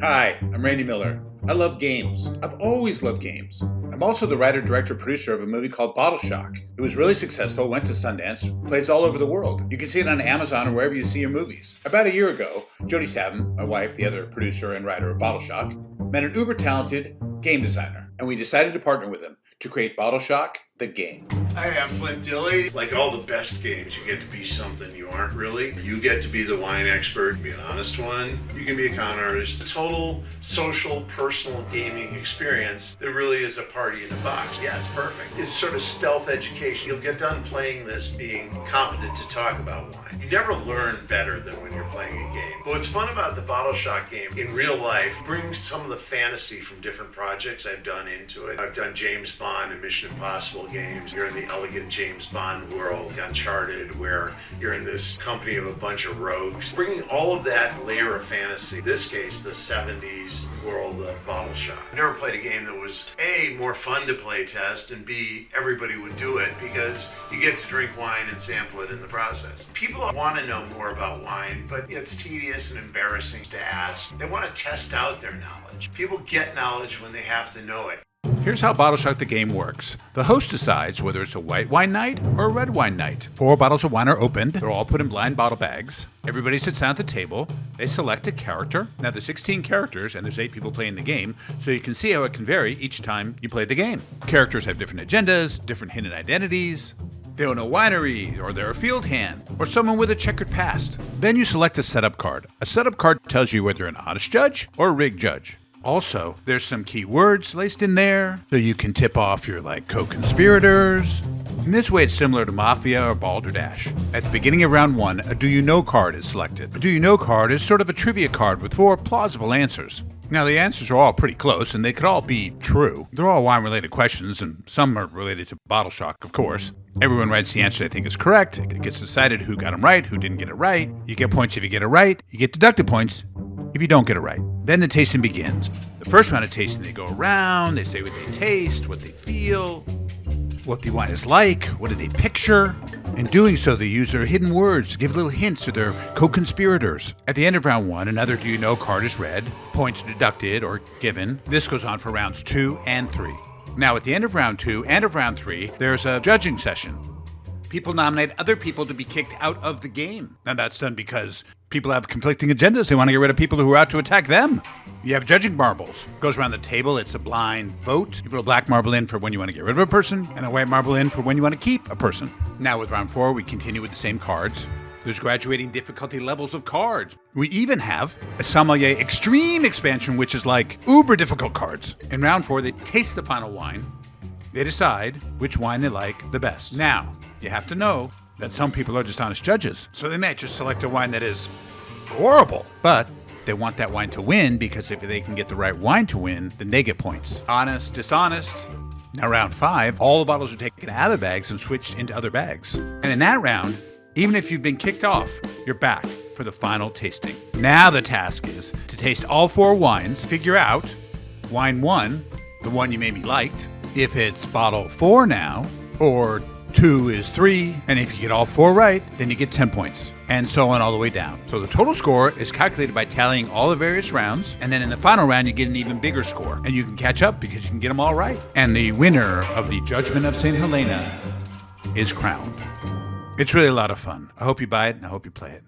Hi, I'm Randy Miller. I love games. I've always loved games. I'm also the writer, director, producer of a movie called Bottle Shock. It was really successful, went to Sundance, plays all over the world. You can see it on Amazon or wherever you see your movies. About a year ago, Jody Savin, my wife, the other producer and writer of Bottle Shock, met an uber-talented game designer, and we decided to partner with him to create Bottle Shock, the game. Hi, I'm Flint Dilley. Like all the best games, you get to be something you aren't really. You get to be the wine expert, be an honest one. You can be a con artist. A total social, personal gaming experience that really is a party in a box. Yeah, it's perfect. It's sort of stealth education. You'll get done playing this being competent to talk about wine. You never learn better than when you're playing a game. But what's fun about the Bottle Shock game in real life brings some of the fantasy from different projects I've done into it. I've done James Bond and Mission Impossible games. You're in the elegant James Bond world, Uncharted, where you're in this company of a bunch of rogues. Bringing all of that layer of fantasy, in this case, the 70s world of Bottle Shock. I never played a game that was A, more fun to play test, and B, everybody would do it because you get to drink wine and sample it in the process. People want to know more about wine, but it's tedious and embarrassing to ask. They want to test out their knowledge. People get knowledge when they have to know it. Here's how Bottle Shock the game works. The host decides whether it's a white wine night or a red wine night. 4 bottles of wine are opened. They're all put in blind bottle bags. Everybody sits down at the table. They select a character. Now there's 16 characters and there's 8 people playing the game, so you can see how it can vary each time you play the game. Characters have different agendas, different hidden identities. They own a winery, or they're a field hand, or someone with a checkered past. Then you select a setup card. A setup card tells you whether you're an honest judge or a rigged judge. Also, there's some key words laced in there, so you can tip off your co-conspirators. In this way, it's similar to Mafia or Balderdash. At the beginning of round 1, a Do You Know card is selected. A Do You Know card is sort of a trivia card with 4 plausible answers. Now, the answers are all pretty close, and they could all be true. They're all wine-related questions, and some are related to Bottle Shock, of course. Everyone writes the answer they think is correct. It gets decided who got them right, who didn't get it right. You get points if you get it right. You get deducted points if you don't get it right. Then the tasting begins. The first round of tasting, they go around, they say what they taste, what they feel, what the wine is like, what do they picture. In doing so, they use their hidden words to give little hints to their co-conspirators. At the end of round 1, another Do You Know card is read, points deducted or given. This goes on for rounds 2 and 3. Now, at the end of round 2 and of round 3, there's a judging session. People nominate other people to be kicked out of the game. Now, that's done because people have conflicting agendas. They want to get rid of people who are out to attack them. You have judging marbles. Goes around the table. It's a blind vote. You put a black marble in for when you want to get rid of a person, and a white marble in for when you want to keep a person. Now, with round 4, we continue with the same cards. There's graduating difficulty levels of cards. We even have a sommelier extreme expansion, which is like uber difficult cards. In round 4, they taste the final wine. They decide which wine they like the best. Now, you have to know that some people are dishonest judges, so they might just select a wine that is horrible, but they want that wine to win because if they can get the right wine to win, then they get points. Honest, dishonest. Now, round 5, all the bottles are taken out of the bags and switched into other bags. And in that round, even if you've been kicked off, you're back for the final tasting. Now the task is to taste all 4 wines, figure out wine 1, the one you maybe liked, if it's bottle 4 now, or 2 is 3, and if you get all 4 right, then you get 10 points, and so on all the way down. So the total score is calculated by tallying all the various rounds, and then in the final round, you get an even bigger score, and you can catch up because you can get them all right. And the winner of the Judgment of St. Helena is crowned. It's really a lot of fun. I hope you buy it, and I hope you play it.